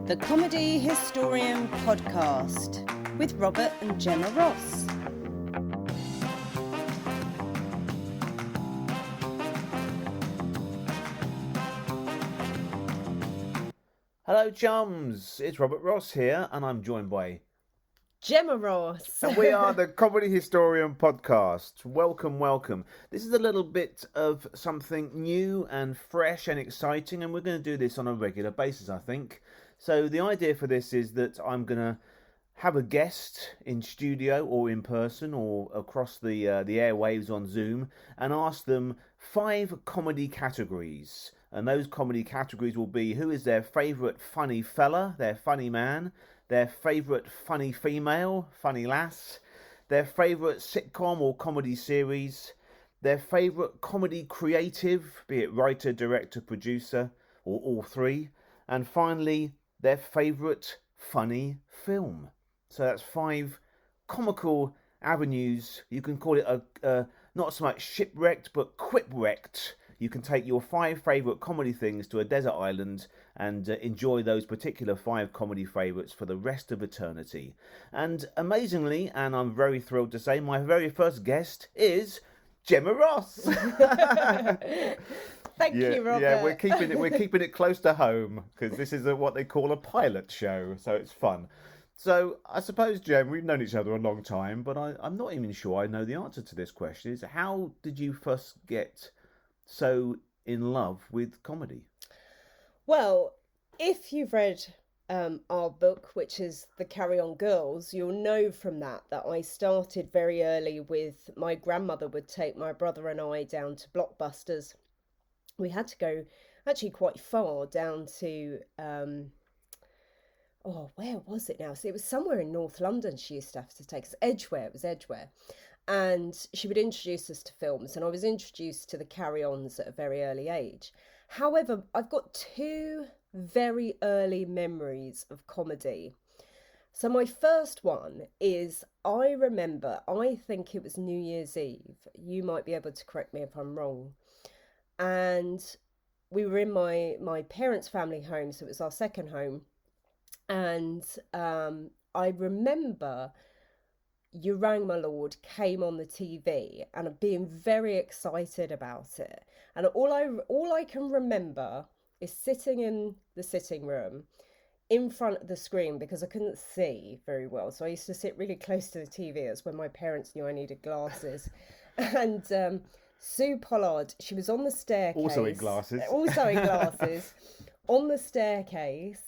The Comedy Historian Podcast with Robert and Gemma Ross. Hello chums, it's Robert Ross here and I'm joined by Gemma Ross. and we are the Comedy Historian Podcast. Welcome. This is a little bit of something new and fresh and exciting, and we're going to do this on a regular basis, I think. So the idea for this is that I'm going to have a guest in studio or in person or across the airwaves on Zoom and ask them 5 comedy categories. And those comedy categories will be: who is their favourite funny fella, their funny man, their favourite funny female, funny lass, their favourite sitcom or comedy series, their favourite comedy creative, be it writer, director, producer, or all three, and finally, their favourite funny film. So that's 5 comical avenues. You can call it a not so much shipwrecked, but Quip Wrecked. You can take your 5 favourite comedy things to a desert island and enjoy those particular 5 comedy favourites for the rest of eternity. And amazingly, and I'm very thrilled to say, my very first guest is Gemma Ross. Thank you, Robert. Yeah, we're keeping it close to home because this is what they call a pilot show, so it's fun. So I suppose, Jem, we've known each other a long time, but I'm not even sure I know the answer to this question. Is how did you first get so in love with comedy? Well, if you've read our book, which is The Carry On Girls, you'll know from that I started very early with my grandmother would take my brother and I down to Blockbusters. We had to go actually quite far down to, where was it now? So it was somewhere in North London she used to have to take us. Edgware, it was Edgware. And she would introduce us to films, and I was introduced to the carry-ons at a very early age. However, I've got 2 very early memories of comedy. So my first one is, I remember, I think it was New Year's Eve. You might be able to correct me if I'm wrong. And we were in my parents' family home, so it was our second home. And I remember You Rang My Lord came on the TV and being very excited about it. And all I can remember is sitting in the sitting room in front of the screen because I couldn't see very well. So I used to sit really close to the TV. That's when my parents knew I needed glasses. And Sue Pollard, she was on the staircase. Also in glasses. On the staircase,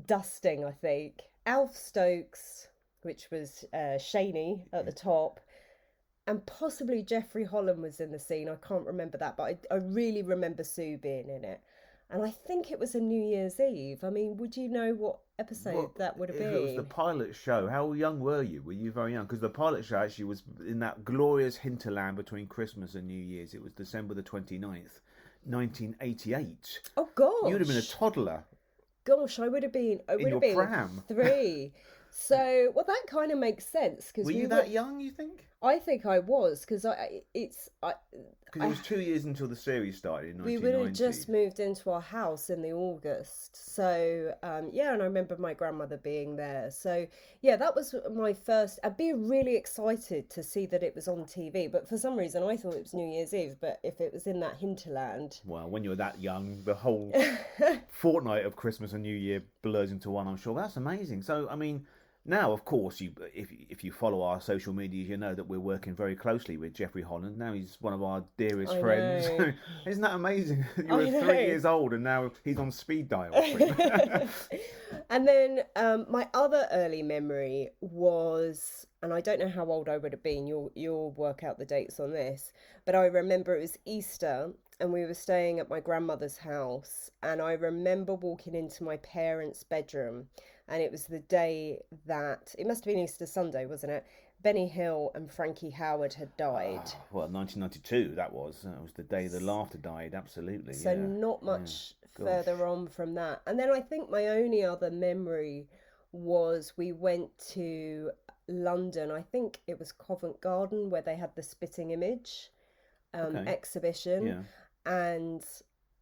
dusting, I think. Alf Stokes, which was Shaney at the top, and possibly Jeffrey Holland was in the scene. I can't remember that, but I really remember Sue being in it. And I think it was a New Year's Eve. I mean, would you know what episode that would have been? If it was the pilot show, how young were you? Were you very young? Because the pilot show actually was in that glorious hinterland between Christmas and New Year's. It was December the 29th, 1988. Oh, gosh. You would have been a toddler. Gosh, I would have been pram. 3. So, well, that kind of makes sense. Were you that young, you think? I think I was, because Because it was 2 years until the series started in 1990. We would have just moved into our house in the August. So, and I remember my grandmother being there. So, yeah, that was my first. I'd be really excited to see that it was on TV. But for some reason, I thought it was New Year's Eve. But if it was in that hinterland. Well, when you're that young, the whole fortnight of Christmas and New Year blurs into one, I'm sure. That's amazing. So, I mean, now, of course, if you follow our social medias, you know that we're working very closely with Jeffrey Holland. Now he's one of our dearest friends. Isn't that amazing? You were 3 years old and now he's on speed dial. And then my other early memory was, and I don't know how old I would have been, you'll work out the dates on this, but I remember it was Easter and we were staying at my grandmother's house, and I remember walking into my parents' bedroom. And it was the day that, it must have been Easter Sunday, wasn't it? Benny Hill and Frankie Howard had died. Well, 1992, that was. That was the day the laughter died, absolutely. So not much further on from that. And then I think my only other memory was we went to London. I think it was Covent Garden, where they had the Spitting Image exhibition. Yeah. And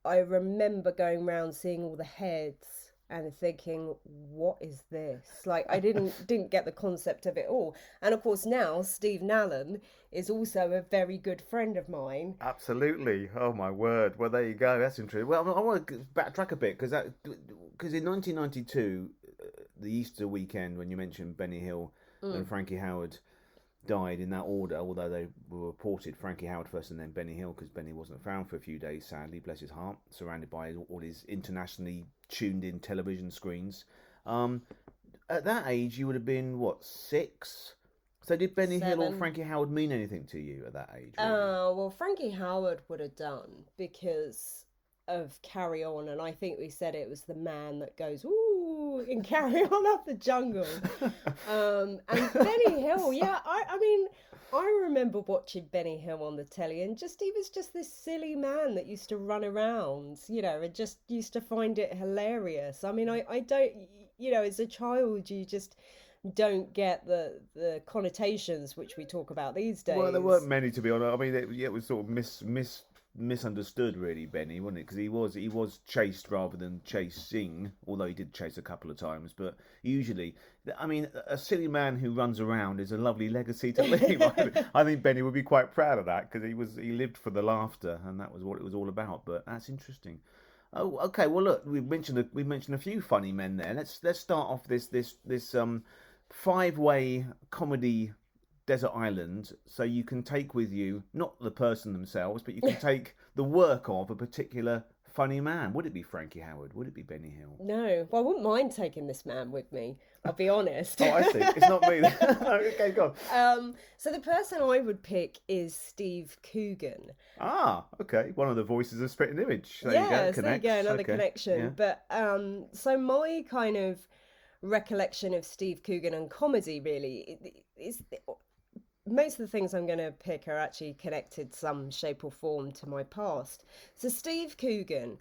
I remember going around seeing all the heads and thinking, what is this? Like, I didn't get the concept of it all. And of course now Steve Nallen is also a very good friend of mine. Absolutely. Oh my word. Well, there you go. That's interesting. Well, I want to backtrack a bit because in 1992, the Easter weekend, when you mentioned Benny Hill and Frankie Howard died in that order, although they were reported Frankie Howard first and then Benny Hill, because Benny wasn't found for a few days, sadly, bless his heart, surrounded by all his internationally tuned in television screens. At that age, you would have been, what, 6? So did Benny Hill or 7. Frankie Howard mean anything to you at that age? Really? Well, Frankie Howard would have done because of Carry On, and I think we said it was the man that goes ooh in Carry On Up the Jungle. And Benny Hill, yeah, I mean, I remember watching Benny Hill on the telly, and he was just this silly man that used to run around, and just used to find it hilarious. I mean, I don't, as a child, you just don't get the connotations which we talk about these days. Well, there weren't many, to be honest. I mean, it was sort of misunderstood, really, Benny, wasn't it? Because he was chased rather than chasing, although he did chase a couple of times. But usually, I mean, a silly man who runs around is a lovely legacy to leave. I think Benny would be quite proud of that, because he lived for the laughter, and that was what it was all about. But that's interesting. Oh, okay. Well, look, we mentioned a few funny men there. Let's start off this 5-way comedy desert island, so you can take with you not the person themselves, but you can take the work of a particular funny man. Would it be Frankie Howard? Would it be Benny Hill? No, well, I wouldn't mind taking this man with me, I'll be honest. Oh, I see. It's not me. Okay, go on. So the person I would pick is Steve Coogan. Ah, okay. One of the voices of Spitting Image. There you go. There you go, another connection. Yeah. But so my kind of recollection of Steve Coogan and comedy really is most of the things I'm going to pick are actually connected some shape or form to my past. So Steve Coogan,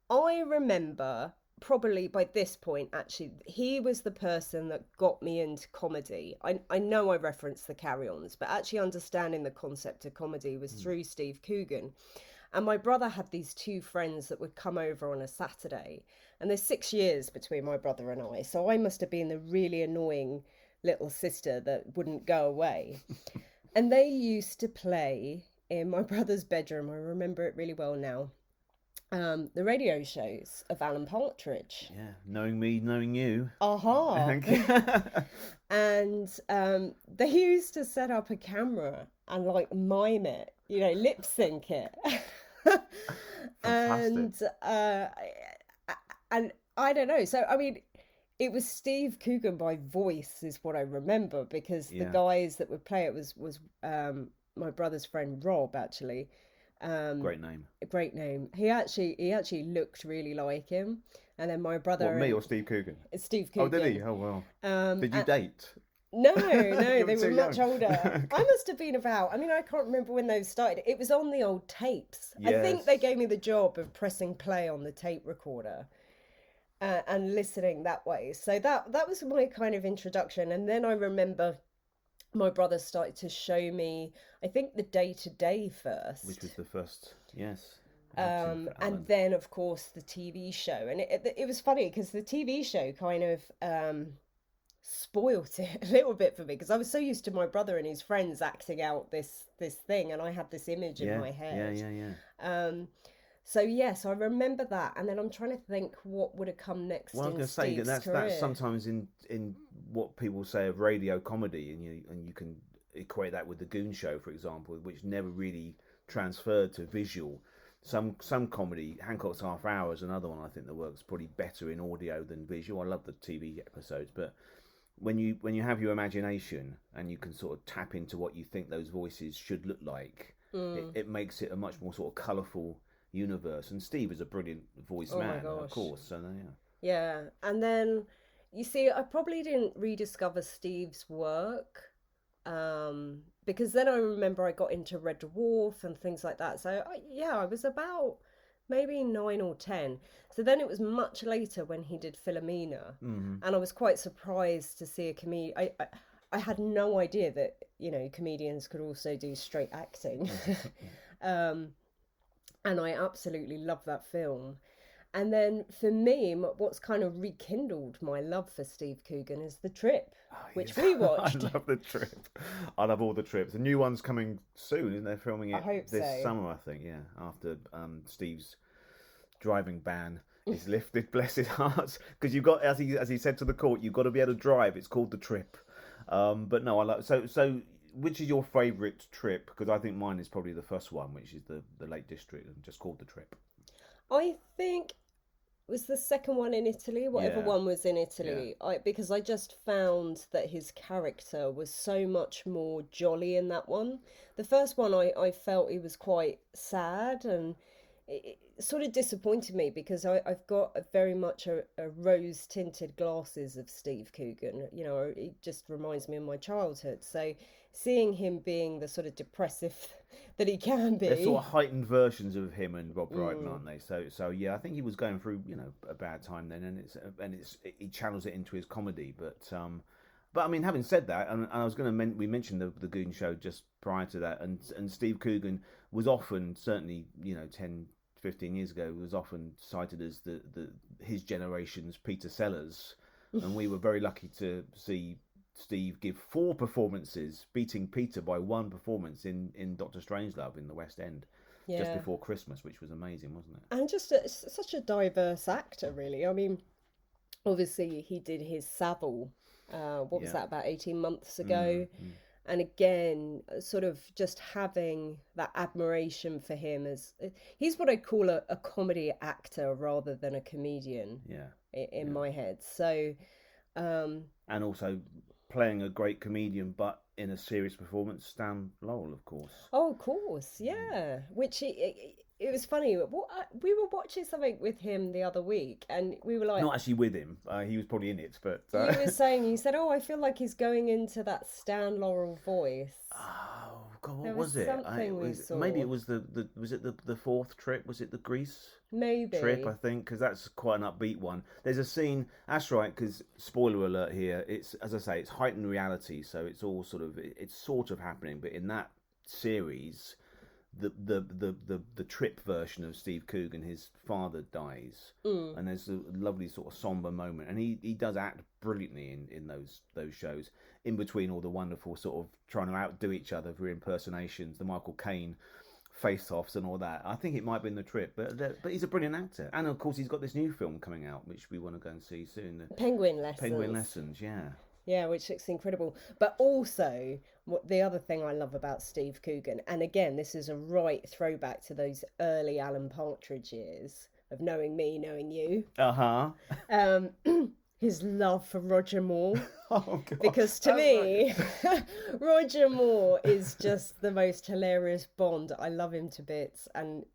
I remember probably by this point, actually, he was the person that got me into comedy. I know I referenced the Carry-Ons, but actually understanding the concept of comedy was through Steve Coogan. And my brother had these 2 friends that would come over on a Saturday. And there's 6 years between my brother and I. So I must have been the really annoying little sister that wouldn't go away. And they used to play in my brother's bedroom. I remember it really well now. The radio shows of Alan Partridge. Yeah, knowing me, knowing you. Aha. And they used to set up a camera and like mime it, lip sync it. And I don't know. So I mean, it was Steve Coogan by voice is what I remember, because the guys that would play it was my brother's friend Rob, actually. Great name. He actually looked really like him. And then my brother. What, me or Steve Coogan? Steve Coogan. Oh, did he? Oh, well. Did you date? No, they were much young. older. I must have been about, I can't remember when those started. It was on the old tapes. Yes. I think they gave me the job of pressing play on the tape recorder and listening that way. So that was my kind of introduction. And then I remember my brother started to show me, I think, the Day-to-Day first. Which was the first, yes. And then, of course, the TV show. And it was funny because the TV show kind of spoilt it a little bit for me, because I was so used to my brother and his friends acting out this thing, and I had this image in my head. Yeah. So yes, I remember that, and then I'm trying to think what would have come next. Well, I was going to say that's sometimes in what people say of radio comedy, and you can equate that with the Goon Show, for example, which never really transferred to visual. Some comedy, Hancock's Half Hour is another one I think that works probably better in audio than visual. I love the TV episodes, but when you have your imagination and you can sort of tap into what you think those voices should look like, it makes it a much more sort of colourful universe. And Steve is a brilliant voice man, of course. So yeah. And then you see, I probably didn't rediscover Steve's work because then I remember I got into Red Dwarf and things like that. So I was about maybe 9 or 10. So then it was much later when he did Philomena, and I was quite surprised to see a comedian. I had no idea that comedians could also do straight acting. And I absolutely love that film. And then for me, what's kind of rekindled my love for Steve Coogan is The Trip, which we watched. I love The Trip. I love all the trips. The new one's coming soon, isn't they? Filming I it hope this so. summer, I think. Yeah, after Steve's driving ban is lifted, bless his heart. Because you've got, as he said to the court, you've got to be able to drive. It's called The Trip. But no, I like so. Which is your favourite trip? Because I think mine is probably the first one, which is the Lake District, and just called The Trip. I think it was the second one in Italy, whatever Yeah. one was in Italy. Because I just found that his character was so much more jolly in that one. The first one, I felt he was quite sad, and it sort of disappointed me because I've got very much a rose-tinted glasses of Steve Coogan. You know, it just reminds me of my childhood. So seeing him being the sort of depressive that he can be. They're sort of heightened versions of him and Rob Brydon, aren't they? So yeah, I think he was going through a bad time then, and he channels it into his comedy. But I mean, having said that, and I was going to we mentioned the Goon Show just prior to that, and Steve Coogan was often, certainly 10, 15 years ago, was often cited as his generation's Peter Sellers, and we were very lucky to see Steve give 4 performances, beating Peter by 1 performance in Doctor Strangelove in the West End, just before Christmas, which was amazing, wasn't it? And just such a diverse actor, really. I mean, obviously he did his Savile, what was that, about 18 months ago? And again, sort of just having that admiration for him as he's what I call a comedy actor rather than a comedian. In my head. So, and also playing a great comedian, but in a serious performance, Stan Laurel, of course. Oh, of course, yeah. Which it was funny. We were watching something with him the other week, and we were like, not actually with him. He was probably in it, but he was saying, he said, "Oh, I feel like he's going into that Stan Laurel voice." Oh God, what was was it? something we saw. Maybe it was the was it the 4th trip? Was it the Greece? Maybe. Trip, I think, because that's quite an upbeat one. There's a scene, that's right, because spoiler alert here, it's, as I say, it's heightened reality, so it's all it's sort of happening, but in that series, the trip version of Steve Coogan, his father dies, and there's a lovely sort of somber moment, and he does act brilliantly in those shows, in between all the wonderful sort of trying to outdo each other for impersonations, the Michael Caine face-offs and all that. I think it might have been The Trip, but he's a brilliant actor, and of course he's got this new film coming out which we want to go and see soon. Penguin Lessons. Penguin Lessons, yeah. Yeah, which looks incredible. But also, the other thing I love about Steve Coogan, and again, this is a right throwback to those early Alan Partridge years of knowing me, knowing you. His love for Roger Moore. Oh, God. Because to me, Roger Moore is just the most hilarious Bond. I love him to bits, and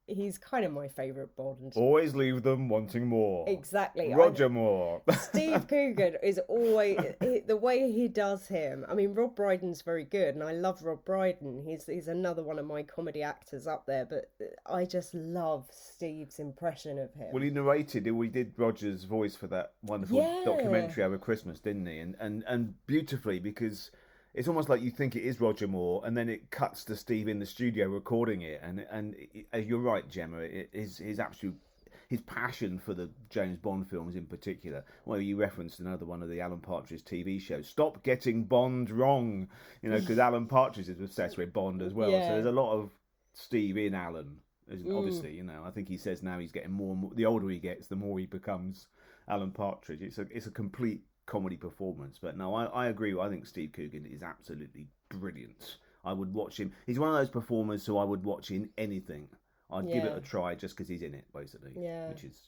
he's kind of my favourite Bond. Always leave them wanting more. Exactly. Roger Moore. Steve Coogan is always, the way he does him. I mean, Rob Brydon's very good, and I love Rob Brydon. He's another one of my comedy actors up there, but I just love Steve's impression of him. Well, he narrated, we did Roger's voice for that wonderful documentary over Christmas, didn't he? And beautifully, because it's almost like you think it is Roger Moore, and then it cuts to Steve in the studio recording it. And you're right, Gemma. His passion for the James Bond films in particular. Well, you referenced another one of the Alan Partridge TV shows. Stop getting Bond wrong, because Alan Partridge is obsessed with Bond as well. Yeah. So there's a lot of Steve in Alan. Obviously, I think he says now he's getting more and more. The older he gets, the more he becomes Alan Partridge. It's a complete comedy performance. But no, I agree. I think Steve Coogan is absolutely brilliant. I would watch him. He's one of those performers who I would watch in anything. I'd give it a try just because he's in it, basically. Yeah. Which is,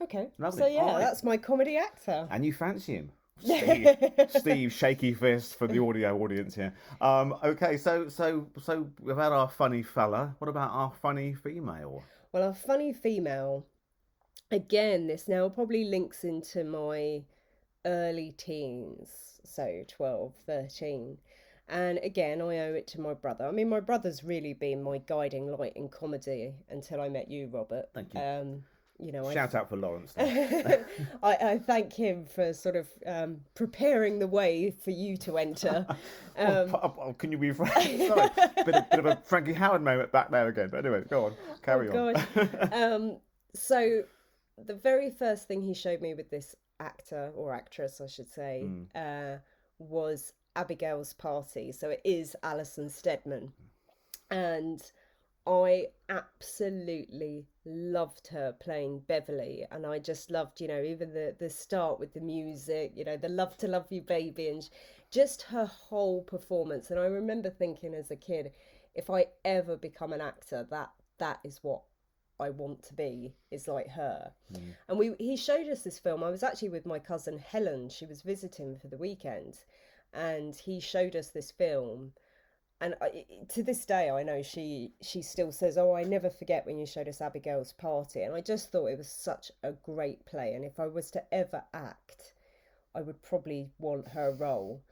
Okay. Lovely. So, All right. that's my comedy actor. And you fancy him. Steve, shaky fist for the audio audience here. Okay, so we've had our funny fella. What about our funny female? Well, a funny female, again, this now probably links into my early teens, so 12, 13. And again, I owe it to my brother. I mean, my brother's really been my guiding light in comedy until I met you, Robert. Thank you. Shout out for Lawrence. I thank him for sort of preparing the way for you to enter. Can you be sorry? Bit of a Frankie Howard moment back there again. But anyway, go on, carry on. So the very first thing he showed me with this actor or actress, I should say, was Abigail's Party. So it is Alison Steadman. And I absolutely loved her playing Beverly, and I just loved, even the start with the music, the "Love to Love You, Baby," and just her whole performance. And I remember thinking as a kid, if I ever become an actor, that is what I want to be, is like her. And he showed us this film. I was actually with my cousin Helen. She was visiting for the weekend, and he showed us this film. And to this day, I know she still says, "Oh, I never forget when you showed us Abigail's Party." And I just thought it was such a great play. And if I was to ever act, I would probably want her role,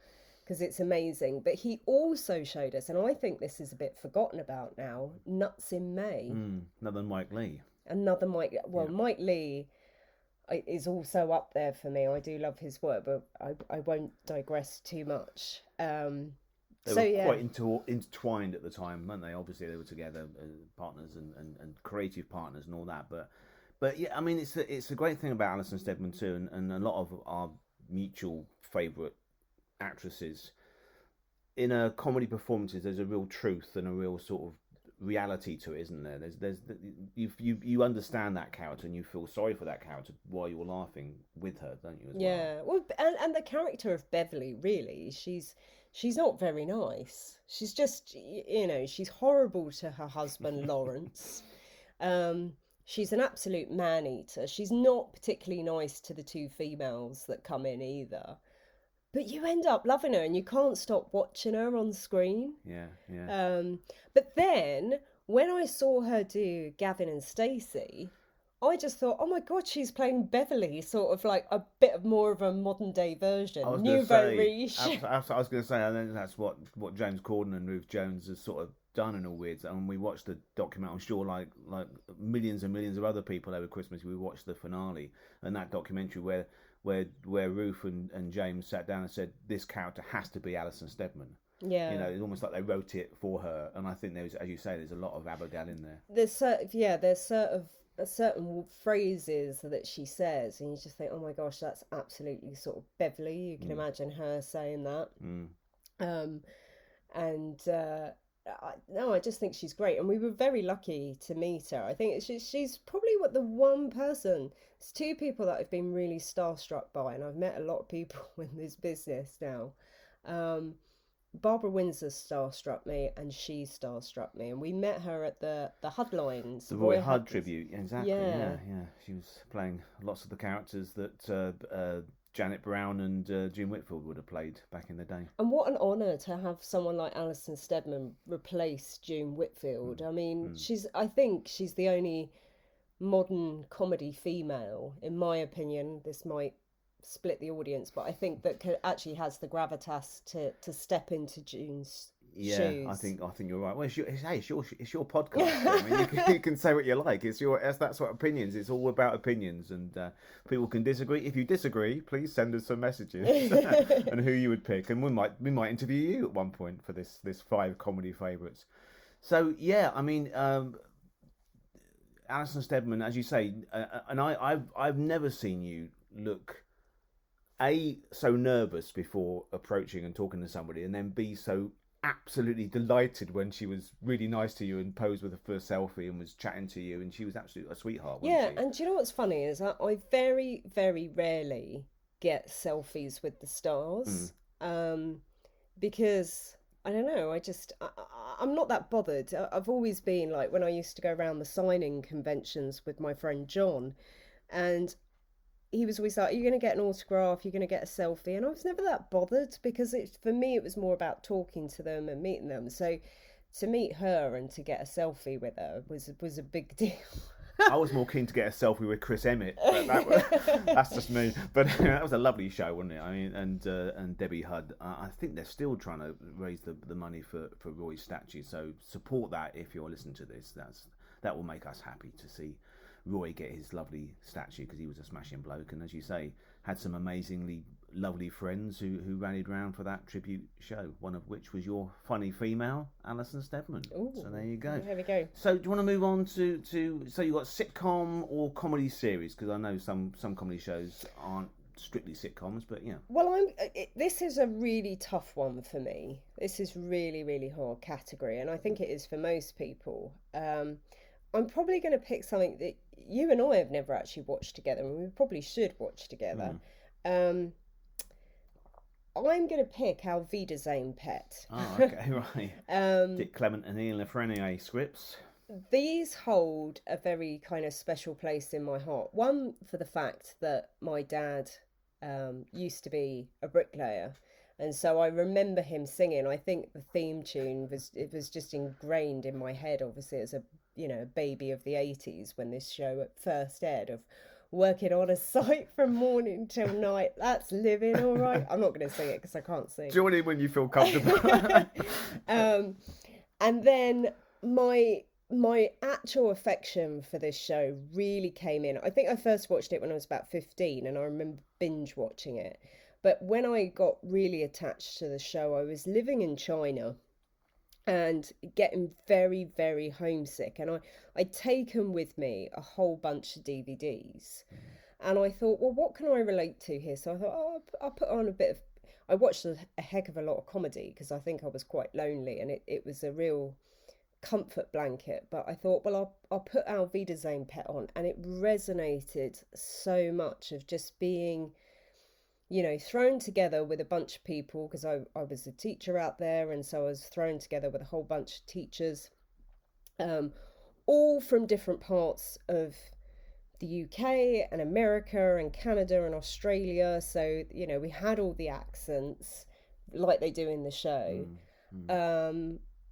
because it's amazing. But he also showed us, and I think this is a bit forgotten about now, Nuts in May. Another Mike Lee. Another Mike. Well, yeah. Mike Lee is also up there for me. I do love his work, but I won't digress too much. They were quite intertwined at the time, weren't they? Obviously, they were together, partners and creative partners and all that. But yeah, I mean, it's a great thing about Alison Steadman too, and a lot of our mutual favourite actresses. In a comedy performances, there's a real truth and a real sort of reality to it, isn't there? You understand that character and you feel sorry for that character while you're laughing with her, don't you? Well, and the character of Beverly, really, she's not very nice. She's just, she's horrible to her husband, Lawrence. She's an absolute man-eater. She's not particularly nice to the two females that come in either. But you end up loving her and you can't stop watching her on screen. Yeah. But then, when I saw her do Gavin and Stacey, I just thought, oh my God, she's playing Beverly, sort of like a bit of more of a modern day version. Nouveau riche. I was going to say, I think that's what James Corden and Ruth Jones has sort of done in a weird. And we watched the documentary. I'm sure, like millions and millions of other people over Christmas, we watched the finale and that documentary where Ruth and James sat down and said, this character has to be Alison Steadman. Yeah. It's almost like they wrote it for her. And I think there's, as you say, there's a lot of Abigail in there. There's certain phrases that she says, and you just think, oh my gosh, that's absolutely sort of Beverly. You can imagine her saying that. I just think she's great, and we were very lucky to meet her. I think she's probably the one person. There's two people that I've been really starstruck by, and I've met a lot of people in this business now. Barbara Windsor starstruck me, and she starstruck me, and we met her at the Hudlines. The Roy Hudd tribute, exactly. Yeah. She was playing lots of the characters that Janet Brown and June Whitfield would have played back in the day. And what an honour to have someone like Alison Steadman replace June Whitfield. I mean, I think she's the only modern comedy female, in my opinion. This might split the audience, but I think that actually has the gravitas to step into June's shoes. I think you're right. Well, it's your podcast. I mean, you can say what you like. That's what opinions. It's all about opinions, and people can disagree. If you disagree, please send us some messages and who you would pick, and we might interview you at one point for this 5 comedy favourites. So yeah, I mean, Alison Steadman, as you say, and I've never seen you look so nervous before approaching and talking to somebody, and then be so absolutely delighted when she was really nice to you and posed with her first selfie and was chatting to you, and she was absolutely a sweetheart, wasn't she? And do you know what's funny is I very, very rarely get selfies with the stars, because I don't know, I'm not that bothered. I've always been like, when I used to go around the signing conventions with my friend John, and he was always like, are you going to get an autograph? You're going to get a selfie? And I was never that bothered, because for me, it was more about talking to them and meeting them. So to meet her and to get a selfie with her was a big deal. I was more keen to get a selfie with Chris Emmett. That's just me. But that was a lovely show, wasn't it? I mean, and Debbie Hudd. I think they're still trying to raise the money for Roy's statue. So support that if you're listening to this. That will make us happy to see Roy get his lovely statue because he was a smashing bloke, and as you say, had some amazingly lovely friends who rallied round for that tribute show, one of which was your funny female, Alison Steadman. Ooh, so there you go. There we go. So do you want to move on to so you got sitcom or comedy series? Because I know some comedy shows aren't strictly sitcoms, but yeah. Well, this is a really tough one for me. This is really, really hard category, and I think it is for most people. I'm probably going to pick something that you and I have never actually watched together, and we probably should watch together. I'm going to pick Our Wiedersehen Pet. Oh, okay, right. Dick Clement and Ian Lafreniere scripts. These hold a very kind of special place in my heart. One, for the fact that my dad used to be a bricklayer, and so I remember him singing. I think the theme tune was just ingrained in my head, obviously as a baby of the 80s when this show at first aired, of working on a site from morning till night. That's living all right. I'm not going to sing it because I can't sing. Join in when you feel comfortable. And then my actual affection for this show really came in. I think I first watched it when I was about 15, and I remember binge watching it. But when I got really attached to the show, I was living in China and getting very, very homesick. And I'd taken with me a whole bunch of DVDs. And I thought, well, what can I relate to here? So I thought, I'll put on a bit of... I watched a heck of a lot of comedy because I think I was quite lonely, and it was a real comfort blanket. But I thought, well, I'll put Our Wiedersehen Pet on, and it resonated so much of just being, thrown together with a bunch of people, because I was a teacher out there, and so I was thrown together with a whole bunch of teachers, all from different parts of the UK and America and Canada and Australia. So, we had all the accents like they do in the show.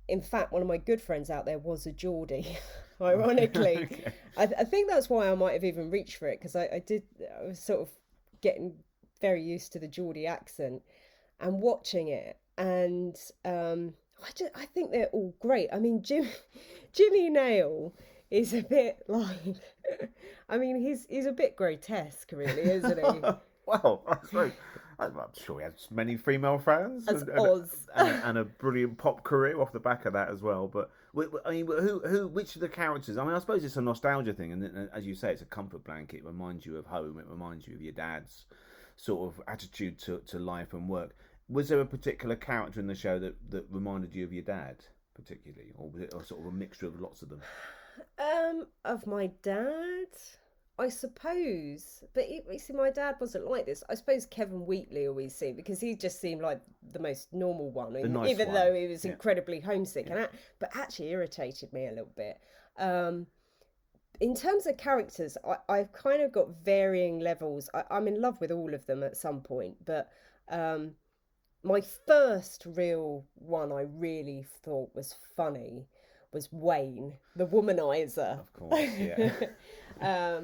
In fact, one of my good friends out there was a Geordie, ironically. Okay. I think that's why I might have even reached for it, because I was sort of getting very used to the Geordie accent and watching it. And I think they're all great. I mean, Jimmy Nail is a bit like, I mean, he's a bit grotesque, really, isn't he? Well, that's right. I'm sure he has many female fans and a brilliant pop career off the back of that as well. But I mean, which of the characters? I mean, I suppose it's a nostalgia thing, and as you say, it's a comfort blanket. It reminds you of home. It reminds you of your dad's sort of attitude to life and work. Was there a particular character in the show that reminded you of your dad, particularly, or was it sort of a mixture of lots of them? Of my dad, I suppose. But you see, my dad wasn't like this. I suppose Kevin Wheatley always seemed, because he just seemed like the most normal one, even though he was incredibly homesick, but actually irritated me a little bit. In terms of characters, I've kind of got varying levels. I'm in love with all of them at some point, but my first real one I really thought was funny was Wayne, the womanizer. Of course, yeah.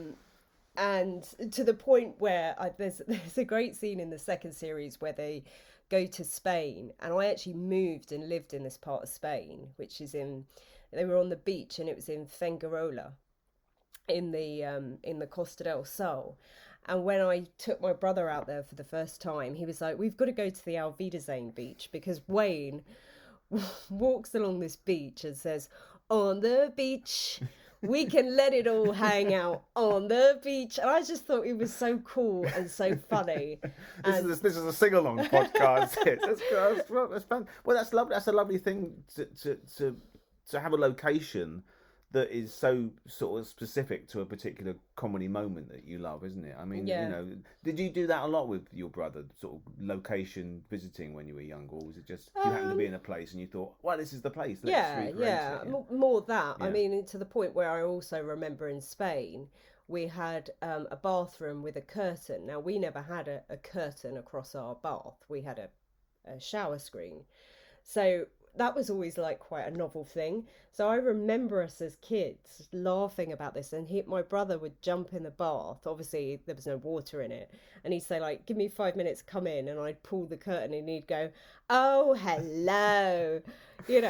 And to the point where there's a great scene in the second series where they go to Spain, and I actually moved and lived in this part of Spain, which is they were on the beach, and it was in Fuengirola, in the Costa del Sol. And when I took my brother out there for the first time, he was like, we've got to go to the Our Wiedersehen beach, because Wayne walks along this beach and says, on the beach, we can let it all hang out on the beach. And I just thought it was so cool and so funny. This is a sing-along podcast. That's fun. Well, that's lovely. That's a lovely thing to have a location that is so sort of specific to a particular comedy moment that you love, isn't it? I mean, did you do that a lot with your brother, sort of location visiting when you were young, or was it just you happened to be in a place and you thought, well, this is the place, let's recreate it? More that. Yeah. I mean, to the point where I also remember in Spain, we had a bathroom with a curtain. Now, we never had a curtain across our bath. We had a shower screen. So that was always like quite a novel thing. So I remember us as kids laughing about this, and my brother would jump in the bath. Obviously, there was no water in it, and he'd say like, "Give me 5 minutes, come in," and I'd pull the curtain, and he'd go, "Oh, hello." I don't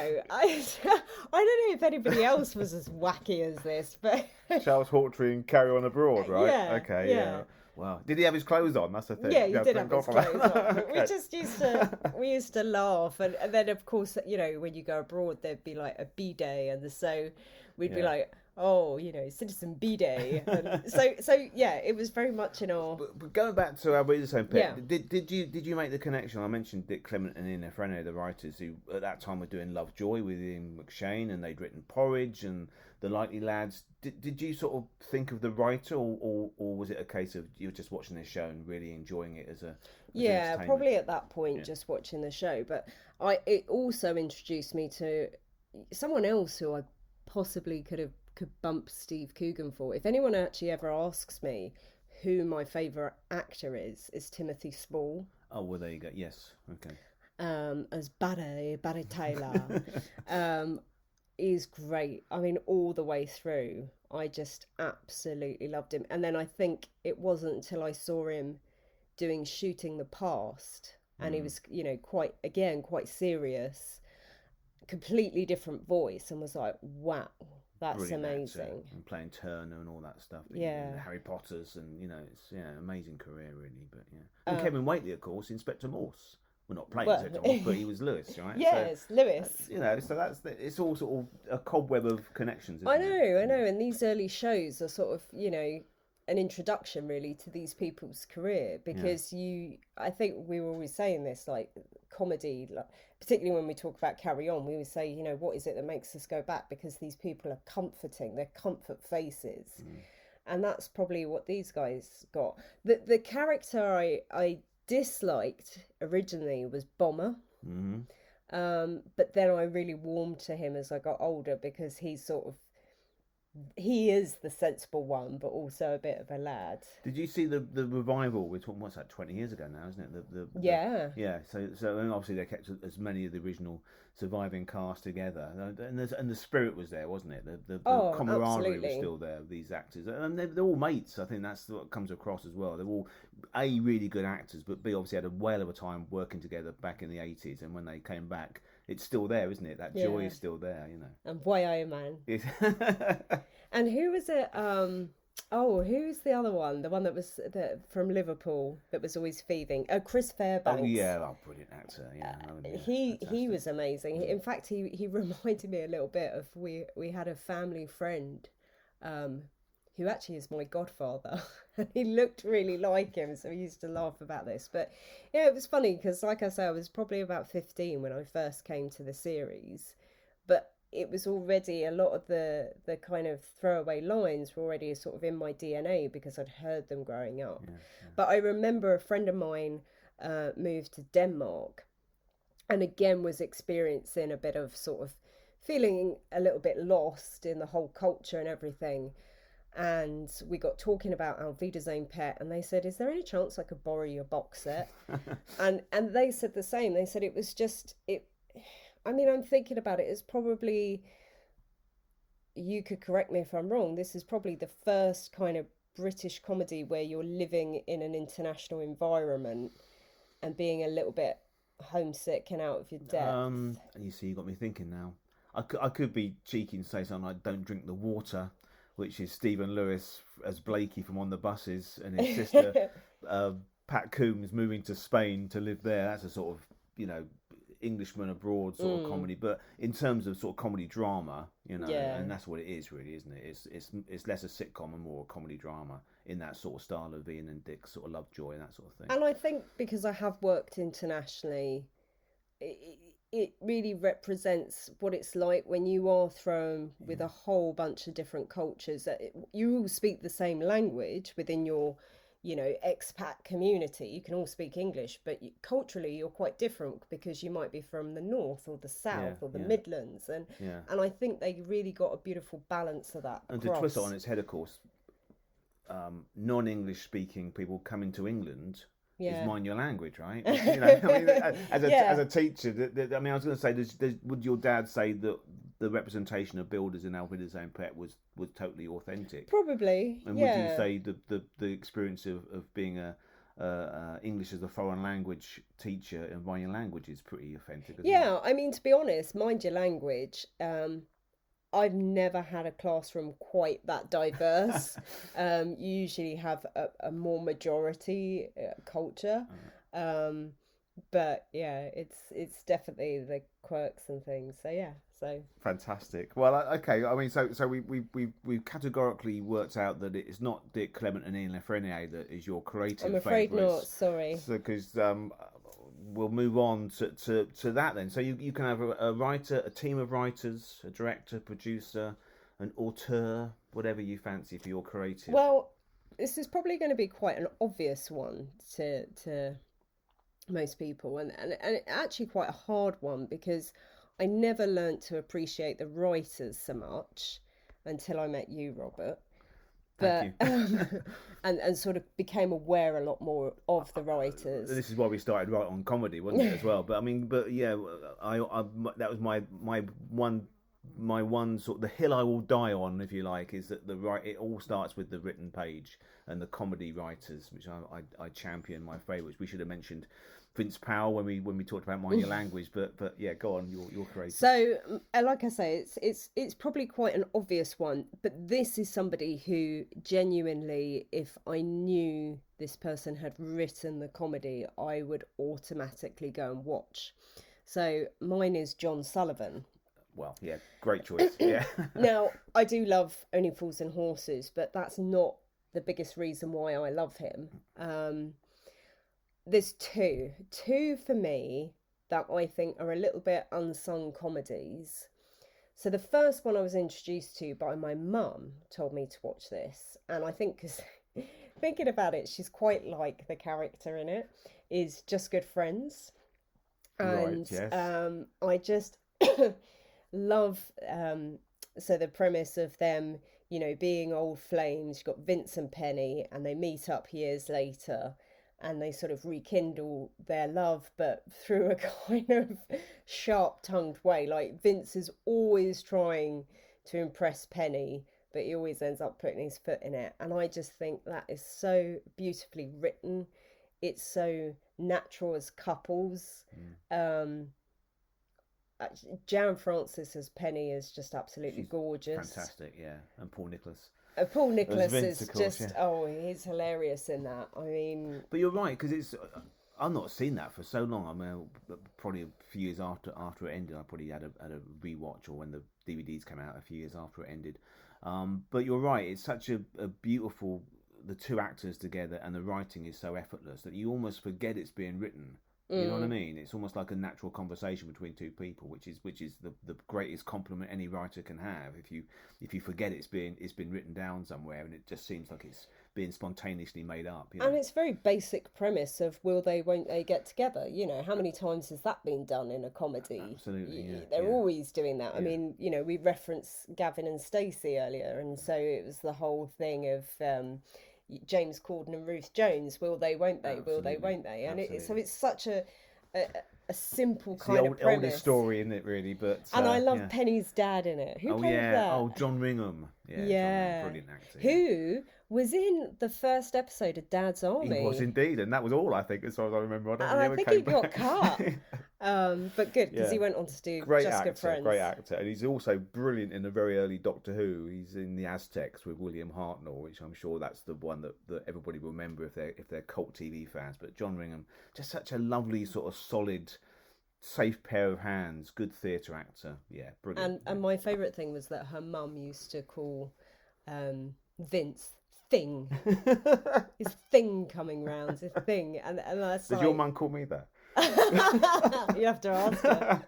know if anybody else was as wacky as this, but Charles Hawtrey and Carry On Abroad, right? Yeah, Okay, yeah. Wow. Did he have his clothes on? That's the thing. Yeah, he did have his clothes on. But Okay. we just used to laugh, and then of course, when you go abroad, there'd be like a B day, and so we'd be like, oh, Citizen B Day, and so yeah, it was very much in our. But going back to our readers' home pit, Yeah. did you make the connection? I mentioned Dick Clement and Ina Freno, the writers who at that time were doing Lovejoy with Ian McShane, and they'd written Porridge and The Likely Lads. Did you sort of think of the writer, or was it a case of you were just watching this show and really enjoying it as an entertainment? Probably at that point, just watching the show, but it also introduced me to someone else who I possibly could bump Steve Coogan for. If anyone actually ever asks me who my favourite actor is Timothy Spall. Oh, well, there you go. Yes, okay. As Barry Taylor. Is great. I mean, all the way through, I just absolutely loved him. And then I think it wasn't until I saw him doing Shooting the Past, and he was, quite serious, completely different voice, and was like, wow, that's Brilliant amazing. actor, and playing Turner and all that stuff. Yeah. And Harry Potter's, and it's amazing career really. But and Kevin Whately, of course, Inspector Morse. Well, not playing Inspector Morse, but he was Lewis, right? Yes, Lewis. So it's all sort of a cobweb of connections. Isn't I it? know, and these early shows are sort of an introduction really to these people's career, because I think we were always saying this, like comedy, particularly when we talk about Carry On, we always say, what is it that makes us go back, because these people are comforting, they're comfort faces. And that's probably what these guys got. The character I disliked originally was Bomber. But then I really warmed to him as I got older, because he is the sensible one, but also a bit of a lad. Did you see the revival? We're talking, what's that, 20 years ago now, isn't it? Yeah. So and obviously they kept as many of the original surviving cast together, and the spirit was there, wasn't it? The camaraderie was still there. These actors, and they're all mates. I think that's what comes across as well. They're all A, really good actors, but B, obviously had a whale of a time working together back in the 80s, and when they came back, it's still there, isn't it? That joy is still there, And Boy I Am Man. And who was it? Who's the other one? The one that was from Liverpool that was always thieving. Oh, Chris Fairbanks. Oh yeah, brilliant actor. He was amazing. In fact, he reminded me a little bit of we had a family friend, who actually is my godfather. And he looked really like him, so we used to laugh about this. But yeah, it was funny because, like I say, I was probably about 15 when I first came to the series, but it was already a lot of the kind of throwaway lines were already sort of in my DNA because I'd heard them growing up. But I remember a friend of mine moved to Denmark, and again was experiencing a bit of sort of feeling a little bit lost in the whole culture and everything. And we got talking about Our Wiedersehen Pet, and they said, is there any chance I could borrow your box set? and they said the same. They said it was just I mean, I'm thinking about it as probably, you could correct me if I'm wrong, this is probably the first kind of British comedy where you're living in an international environment and being a little bit homesick and out of your depth. You see, you got me thinking now. I could be cheeky and say something like Don't Drink the Water, which is Stephen Lewis as Blakey from On the Buses, and his sister Pat Coombs moving to Spain to live there. That's a sort of, Englishman abroad sort of comedy, but in terms of sort of comedy drama, and that's what it is really, isn't it? It's less a sitcom and more a comedy drama in that sort of style of Ian and Dick's sort of Lovejoy and that sort of thing. And I think because I have worked internationally, it really represents what it's like when you are thrown with a whole bunch of different cultures. You all speak the same language within your expat community. You can all speak English, but culturally you're quite different because you might be from the north or the south or the Midlands, and I think they really got a beautiful balance of that. And to twist it on its head, of course, non-English speaking people coming to England Yeah. mind your language, right? You know, I mean, as a teacher, I mean, I was going to say, would your dad say that the representation of builders in Alfred Zane Pet was totally authentic? Probably. And yeah. would you say the experience of being a English as a foreign language teacher in mind your language is pretty authentic? Yeah, I mean, to be honest, mind your language. I've never had a classroom quite that diverse. You usually have a more majority culture, but yeah, it's definitely the quirks and things. So yeah, so fantastic. Well, okay. I mean, so we've categorically worked out that it's not Dick, Clement, and Ian Lafreniere that is your creative. I'm afraid favourites. not. Sorry. So because we'll move on to that then. So you can have a writer, a team of writers, a director, producer, an auteur, whatever you fancy for your creative. Well, this is probably going to be quite an obvious one to most people, and actually quite a hard one, because I never learnt to appreciate the writers so much until I met you, Robert. But and sort of became aware a lot more of the writers. This is why we started right on comedy, wasn't it, as well? But I mean, but yeah, I that was my one sort of the hill I will die on, if you like, is that it all starts with the written page and the comedy writers, which I champion. My favourites. We should have mentioned Vince Powell when we talked about mind your language, but yeah, go on, you're creative. So like I say, it's probably quite an obvious one, but this is somebody who genuinely, if I knew this person had written the comedy, I would automatically go and watch. So mine is John Sullivan. Well, yeah, great choice. Yeah. Now, I do love Only Fools and Horses, but that's not the biggest reason why I love him. There's two for me that I think are a little bit unsung comedies. So the first one I was introduced to by my mum told me to watch this, and I think, because thinking about it, she's quite like the character in it, is Just Good Friends. And right, yes. I just love so the premise of them, you know, being old flames. You've got Vince and Penny, and they meet up years later, and they sort of rekindle their love, but through a kind of sharp-tongued way. Like, Vince is always trying to impress Penny, but he always ends up putting his foot in it. And I just think that is so beautifully written. It's so natural as couples. Jan Francis as Penny is just absolutely gorgeous. Fantastic, yeah. And Paul Nicholas. Paul Nicholas Vince, is course, just, yeah. He's hilarious in that. I mean... But you're right, because I've not seen that for so long. I mean, probably a few years after it ended, I probably had a rewatch, or when the DVDs came out a few years after it ended. But you're right, it's such a beautiful, the two actors together, and the writing is so effortless that you almost forget it's being written. You know what I mean? It's almost like a natural conversation between two people, which is the greatest compliment any writer can have. If you forget it's been written down somewhere, and it just seems like it's being spontaneously made up. You know? And it's very basic premise of will they, won't they get together? You know, how many times has that been done in a comedy? Absolutely, yeah. They're always doing that. Yeah. I mean, you know, we referenced Gavin and Stacey earlier, and so it was the whole thing of James Corden and Ruth Jones. Will they, won't they? Absolutely. Will they, won't they? And Absolutely. it's such a simple it's kind of premise. Oldest story, isn't it? Really, but and I love Penny's dad in it. Who played that? Oh, John Ringham. Yeah. Brilliant actor. Who was in the first episode of Dad's Army. He was indeed, and that was all, I think, as far as I remember. I think he got cut. But good, because he went on to do great Just actor, Good Friends. Great actor. And he's also brilliant in the very early Doctor Who. He's in the Aztecs with William Hartnell, which I'm sure that's the one that everybody will remember if they're cult TV fans. But John Ringham, just such a lovely, sort of solid, safe pair of hands, good theatre actor. Yeah, brilliant. And my favourite thing was that her mum used to call Vince Thing. His thing coming round, his thing. And that's Did your mum call me that? You have to ask her.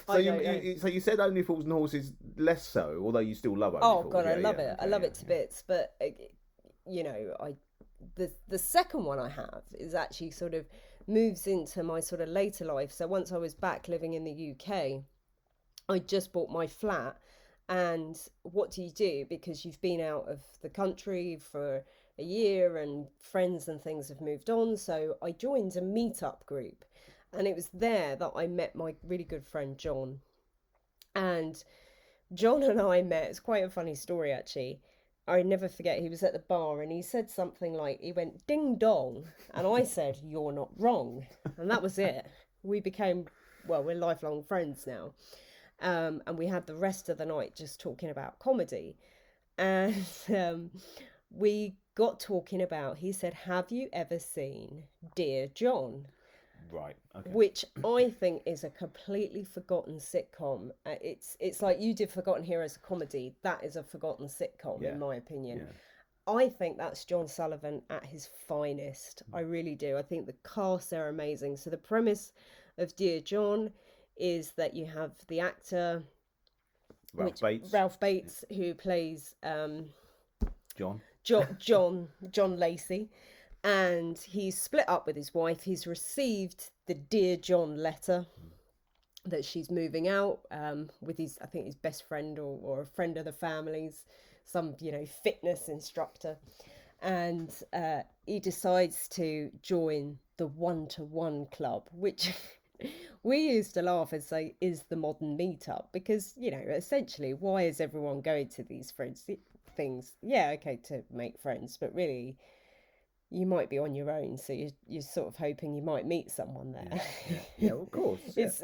So you said Only Fools and Horses less so, although you still love Only Fools. God, I love it. I love it to bits. But you know, the second one I have is actually sort of moves into my sort of later life. So once I was back living in the UK, I just bought my flat. And what do you do? Because you've been out of the country for a year and friends and things have moved on. So I joined a meetup group, and it was there that I met my really good friend John. And John and I met. It's quite a funny story, actually. I never forget, he was at the bar and he said something like, he went ding dong, and I said, "You're not wrong," and that was it. We became, well, we're lifelong friends now, and we had the rest of the night just talking about comedy. And we got talking about, he said, "Have you ever seen Dear John?" Right. Okay. Which I think is a completely forgotten sitcom. It's like you did Forgotten Heroes, a comedy. That is a forgotten sitcom, in my opinion. Yeah. I think that's John Sullivan at his finest. I really do. I think the cast are amazing. So the premise of Dear John is that you have the actor Ralph Bates, who plays John Lacey. And he's split up with his wife. He's received the Dear John letter that she's moving out with his, I think his best friend or a friend of the family's, some, fitness instructor. And he decides to join the one-to-one club, which we used to laugh and say is the modern meetup, because, essentially, why is everyone going to these things? Yeah, okay, to make friends, but really, you might be on your own, so you're sort of hoping you might meet someone there. Yeah, of course. Yeah. It's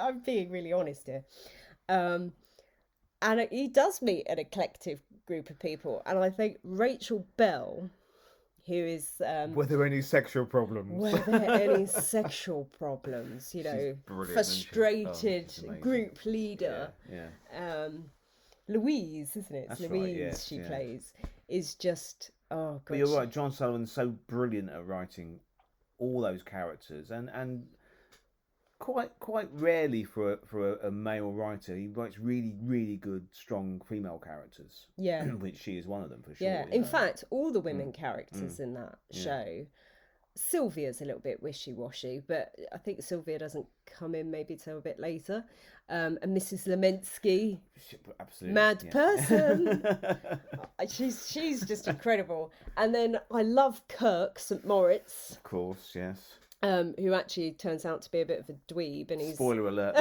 I'm being really honest here, and he does meet an eclectic group of people, and I think Rachel Bell, who is were there any sexual problems? Frustrated group leader. Yeah. Louise, isn't it? It's That's Louise right, yes, she plays, is just, oh god. But you're right, John Sullivan's so brilliant at writing all those characters, and quite rarely for a male writer, he writes really, really good, strong female characters. Yeah. Which she is one of them for sure. Yeah. In fact, all the women characters in that show, Sylvia's a little bit wishy-washy, but I think Sylvia doesn't come in maybe till a bit later. And Mrs. Lemensky, absolutely mad person. She's just incredible. And then I love Kirk St. Moritz. Of course, yes. Who actually turns out to be a bit of a dweeb, and he's spoiler alert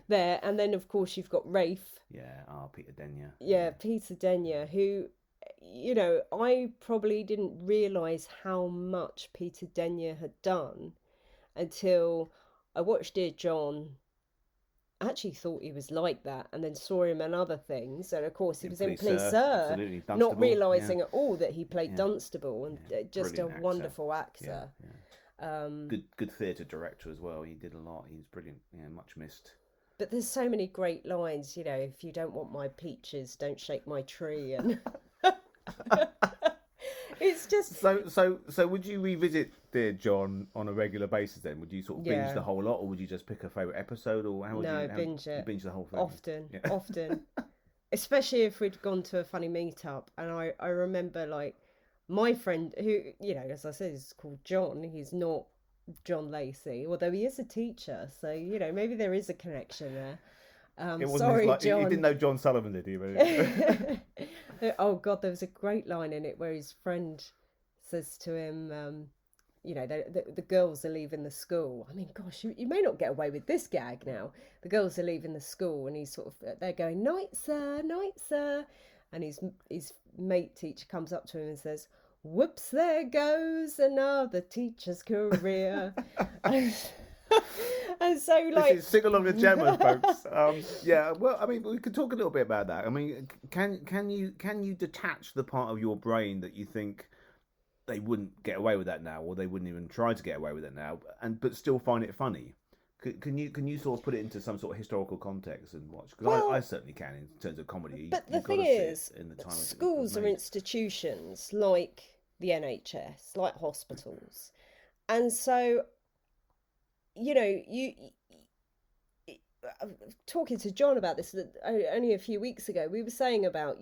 there. And then of course you've got Rafe. Yeah, Peter Denyer. Yeah, Peter Denyer, who, I probably didn't realise how much Peter Denyer had done until I watched Dear John. I actually thought he was like that, and then saw him in other things. And of course, he was in Police Sir, not realising at all that he played Dunstable, and just a wonderful actor. Good theatre director as well. He did a lot. He's brilliant. Yeah, much missed. But there's so many great lines. If you don't want my peaches, don't shake my tree, and it's just so would you revisit Dear John on a regular basis then? Would you sort of binge the whole lot, or would you just pick a favourite episode, or how would you binge it? Binge the whole thing? Often. Especially if we'd gone to a funny meetup, and I remember like my friend who, as I said, is called John. He's not John Lacey, although he is a teacher, so maybe there is a connection there. Sorry, John. He didn't know John Sullivan, did he? Oh God, there was a great line in it where his friend says to him, the girls are leaving the school. I mean, gosh, you may not get away with this gag now. The girls are leaving the school, and he's they're going, "Night, sir, night, sir," and his mate teacher comes up to him and says, "Whoops, there goes another teacher's career." And so, like, this is Sing Along with Gemma, folks. Yeah, well, I mean, we could talk a little bit about that. I mean, can you detach the part of your brain that you think they wouldn't get away with that now, or they wouldn't even try to get away with it now, but still find it funny? Can you sort of put it into some sort of historical context and watch? Because I certainly can in terms of comedy. But the thing is, schools are institutions like the NHS, like hospitals, and so, talking to John about this only a few weeks ago, we were saying about,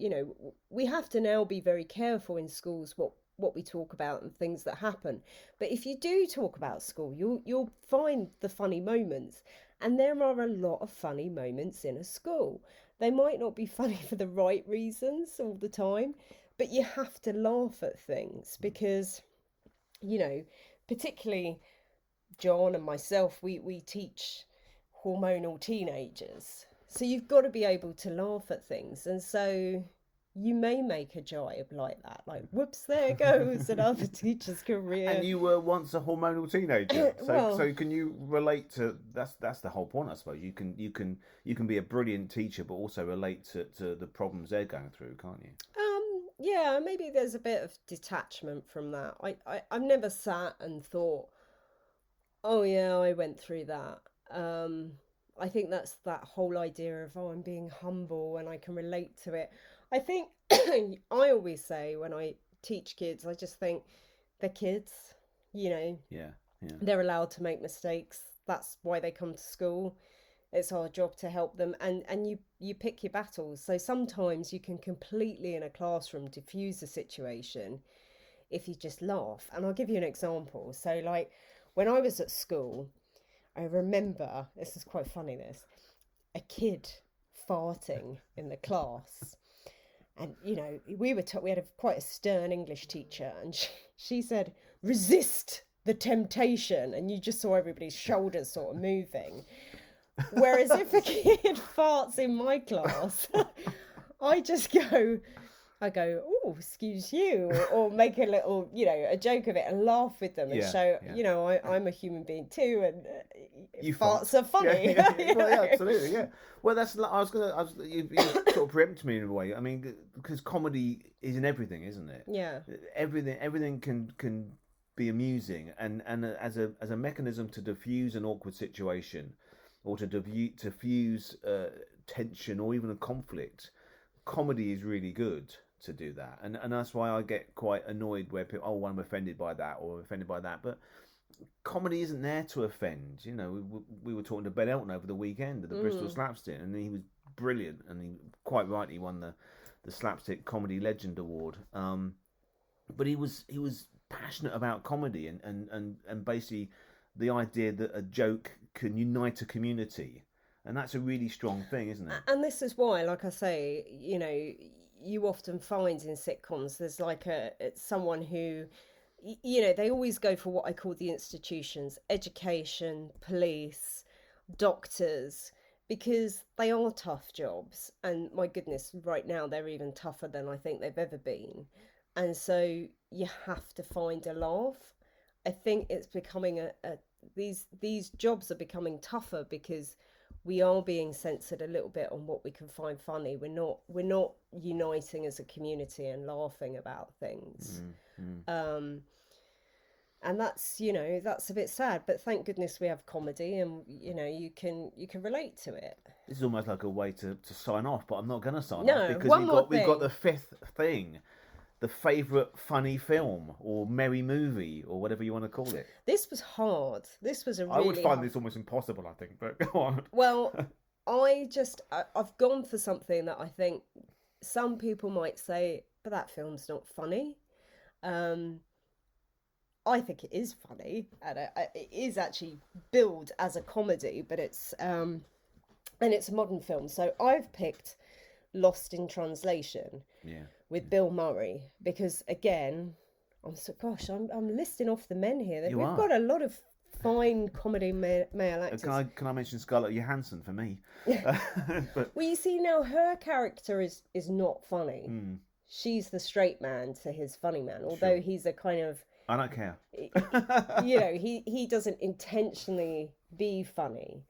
we have to now be very careful in schools what we talk about and things that happen. But if you do talk about school, you'll find the funny moments, and there are a lot of funny moments in a school. They might not be funny for the right reasons all the time, but you have to laugh at things because, you know, particularly John and myself, we teach hormonal teenagers. So you've got to be able to laugh at things. And so you may make a jibe like that, like, whoops, there goes another teacher's career. And you were once a hormonal teenager, so Well, so can you relate to that's the whole point, I suppose. You can be a brilliant teacher, but also relate to the problems they're going through, can't you? yeah, maybe there's a bit of detachment from that. I've never sat and thought, oh yeah, I went through that. I think that's that whole idea of, oh, I'm being humble and I can relate to it. I think I always say when I teach kids, I just think they're kids, you know, Yeah, yeah. they're allowed to make mistakes. That's why they come to school. It's our job to help them, and you pick your battles. So sometimes you can completely in a classroom diffuse a situation if you just laugh. And I'll give you an example. So like when I was at school, I remember, this is quite funny, this, a kid farting in the class. And, you know, we had quite a stern English teacher, and she said, resist the temptation. And you just saw everybody's shoulders sort of moving. Whereas if a kid farts in my class, I go, oh, excuse you, or make a little, you know, a joke of it and laugh with them and show, you know, I'm a human being too, and farts are funny. Well, absolutely, yeah. Well, you sort of preempt me in a way. I mean, because comedy is in everything, isn't it? Yeah. Everything can be amusing, and as a mechanism to diffuse an awkward situation, or to diffuse tension or even a conflict, comedy is really good to do that, and that's why I get quite annoyed where people, oh, I'm offended by that or offended by that, but comedy isn't there to offend. You know, we were talking to Ben Elton over the weekend at the Bristol Slapstick, and he was brilliant, and he quite rightly won the Slapstick Comedy Legend Award. But he was passionate about comedy and basically the idea that a joke can unite a community, and that's a really strong thing, isn't it? And this is why, like I say, you know, you often find in sitcoms there's like someone who, you know, they always go for what I call the institutions: education, police, doctors, because they are tough jobs, and my goodness, right now they're even tougher than I think they've ever been. And so you have to find a laugh. I think it's becoming these jobs are becoming tougher because we are being censored a little bit on what we can find funny. We're not uniting as a community and laughing about things. And that's, you know, that's a bit sad, but thank goodness we have comedy, and you know, you can relate to it. This is almost like a way to sign off, but I'm not going to sign No, off because we've got the fifth thing, the favourite funny film or merry movie or whatever you want to call it. This was hard. This was a really I would find hard... this almost impossible, I think, but go on. Well, I've gone for something that I think some people might say, but that film's not funny. I think it is funny, and it is actually billed as a comedy, but it's and it's a modern film. So I've picked Lost in Translation with Bill Murray, because again, I'm listing off the men here. We've got a lot of fine comedy male actors. Can I mention Scarlett Johansson for me? But... Well, you see, now her character is not funny. She's the straight man to his funny man, although he's a kind of... I don't care. You know, he doesn't intentionally be funny.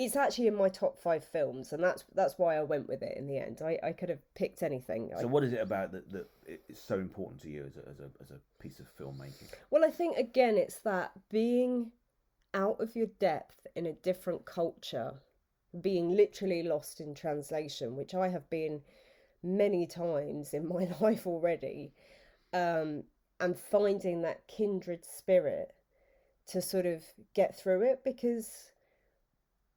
It's actually in my top 5 films, and that's why I went with it in the end. I could have picked anything. So what is it about that it's so important to you as a piece of filmmaking? Well, I think again it's that being out of your depth in a different culture, being literally lost in translation, which I have been many times in my life already, and finding that kindred spirit to sort of get through it, because,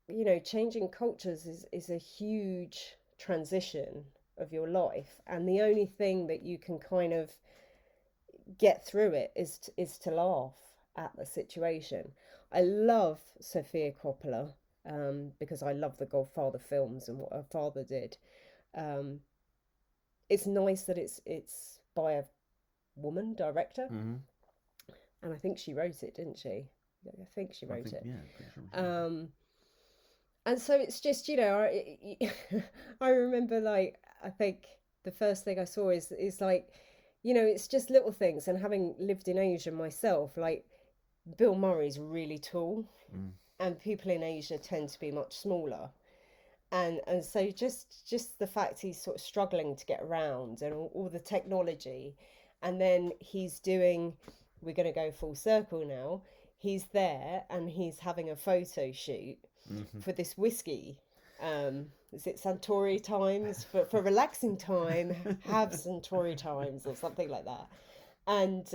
you know, changing cultures is a huge transition of your life, and the only thing that you can kind of get through it is to laugh at the situation. I love Sofia Coppola because I love the Godfather films and what her father did. it's nice that it's by a woman director, Mm-hmm. and I think she wrote it, didn't she? I think she wrote it. Yeah, pretty sure she did. And so it's just, you know, I remember, like, I think the first thing I saw is like, you know, it's just little things. And having lived in Asia myself, like, Bill Murray's really tall, and people in Asia tend to be much smaller. And so just the fact he's sort of struggling to get around, and all the technology, and then he's doing, we're going to go full circle now, he's there and he's having a photo shoot for this whiskey. Is it Suntory Times? For relaxing time, have Suntory Times or something like that. And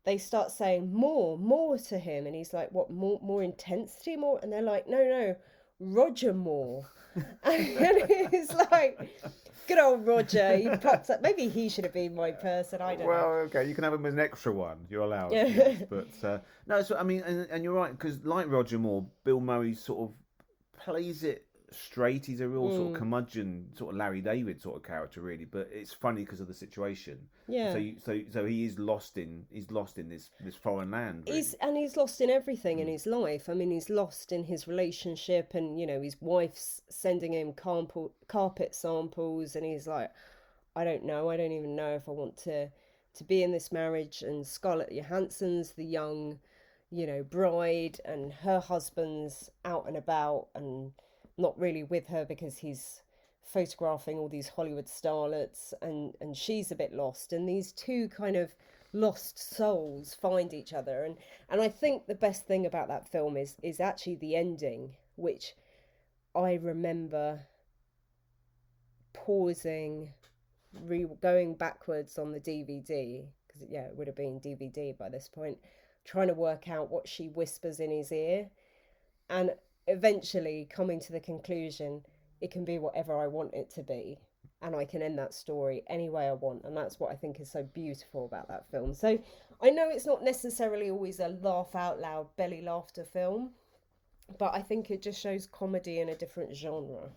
they start saying more to him, and he's like, what, more intensity, more? And they're like, no, Roger Moore. And it's like, good old Roger, he pops up. Maybe he should have been my person, I don't know. Well, okay, you can have him as an extra one. You're allowed. Yeah. Yes, but no, so I mean, and you're right, because like Roger Moore, Bill Murray sort of plays it straight. He's a real sort of curmudgeon, sort of Larry David sort of character, really. But it's funny because of the situation. Yeah. So he is lost in this foreign land. Really. He's lost in everything in his life. I mean, he's lost in his relationship, and you know, his wife's sending him carpet samples, and he's like, I don't know. I don't even know if I want to be in this marriage. And Scarlett Johansson's the young, you know, bride, and her husband's out and about and not really with her because he's photographing all these Hollywood starlets, and she's a bit lost, and these two kind of lost souls find each other. And I think the best thing about that film is actually the ending, which I remember pausing, going backwards on the DVD, because it would have been DVD by this point, trying to work out what she whispers in his ear, and eventually coming to the conclusion it can be whatever I want it to be, and I can end that story any way I want. And that's what I think is so beautiful about that film. So I know it's not necessarily always a laugh out loud belly laughter film, but I think it just shows comedy in a different genre.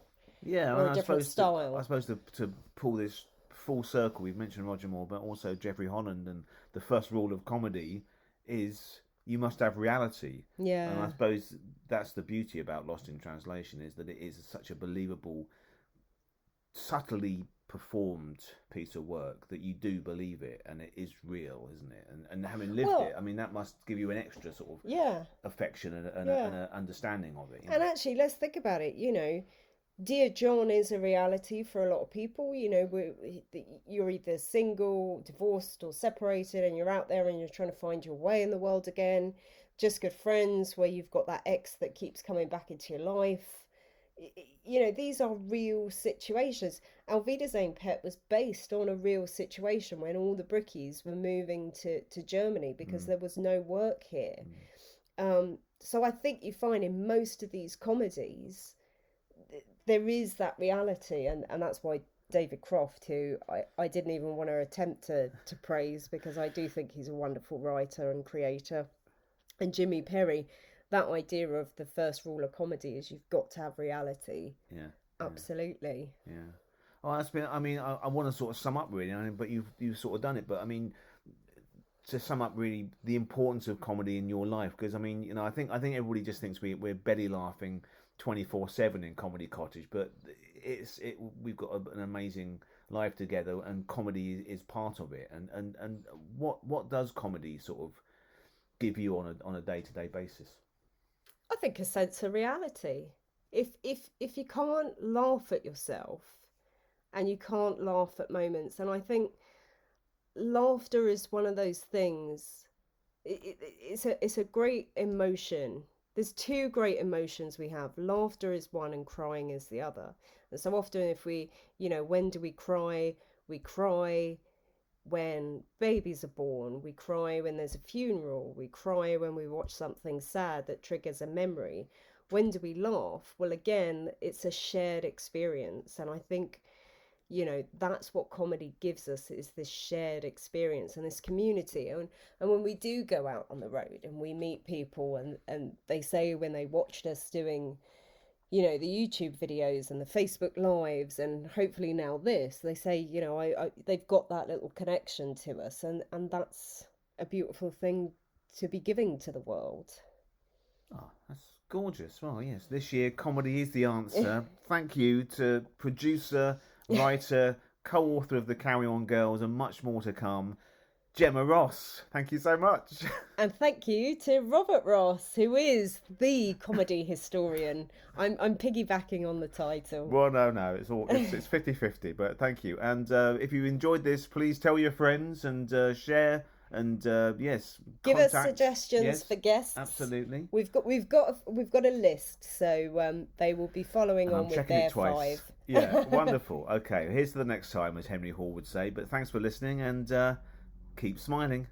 Yeah, or a different style. I suppose to pull this full circle, we've mentioned Roger Moore, but also Jeffrey Holland, and the first rule of comedy is you must have reality. Yeah. And I suppose that's the beauty about Lost in Translation, is that it is such a believable, subtly performed piece of work that you do believe it, and it is real, isn't it? And having lived it, I mean, that must give you an extra sort of affection and an understanding of it. You know? And actually, let's think about it, you know, Dear John is a reality for a lot of people. You know, you're either single, divorced, or separated, and you're out there and you're trying to find your way in the world again. Just Good Friends, where you've got that ex that keeps coming back into your life. You know, these are real situations. Auf Wiedersehen Pet was based on a real situation when all the Brickies were moving to Germany because there was no work here. So I think you find in most of these comedies, there is that reality, and that's why David Croft, who I didn't even want to attempt to praise, because I do think he's a wonderful writer and creator, and Jimmy Perry, that idea of the first rule of comedy is you've got to have reality. Yeah, absolutely. Yeah. Oh, that's been. I mean, I want to sort of sum up really, but you've sort of done it. But I mean, to sum up really the importance of comedy in your life, because I mean, you know, I think everybody just thinks we're belly laughing 24/7 in Comedy Cottage, but we've got an amazing life together, and comedy is part of it. And what does comedy sort of give you on a day-to-day basis? I think a sense of reality. If you can't laugh at yourself, and you can't laugh at moments, and I think laughter is one of those things. It's a great emotion. There's two great emotions we have. Laughter is one and crying is the other. And so often if we, you know, when do we cry? We cry when babies are born. We cry when there's a funeral. We cry when we watch something sad that triggers a memory. When do we laugh? Well, again, it's a shared experience. And I think, you know, that's what comedy gives us, is this shared experience and this community. And when we do go out on the road and we meet people, and they say when they watched us doing, you know, the YouTube videos and the Facebook lives, and hopefully now this, they say, you know, they've got that little connection to us, and that's a beautiful thing to be giving to the world. Oh, that's gorgeous. Well, yes, this year comedy is the answer. Thank you to producer, writer, co-author of the Carry On Girls, and much more to come, Gemma Ross. Thank you so much. And thank you to Robert Ross, who is the comedy historian. I'm piggybacking on the title. Well, no, it's 50-50, but thank you. And if you enjoyed this, please tell your friends and share. And yes, give us contact. suggestions for guests. Absolutely. We've got a list, so they will be following on with their 5. Yeah, wonderful. Okay, here's to the next time, as Henry Hall would say. But thanks for listening, and keep smiling.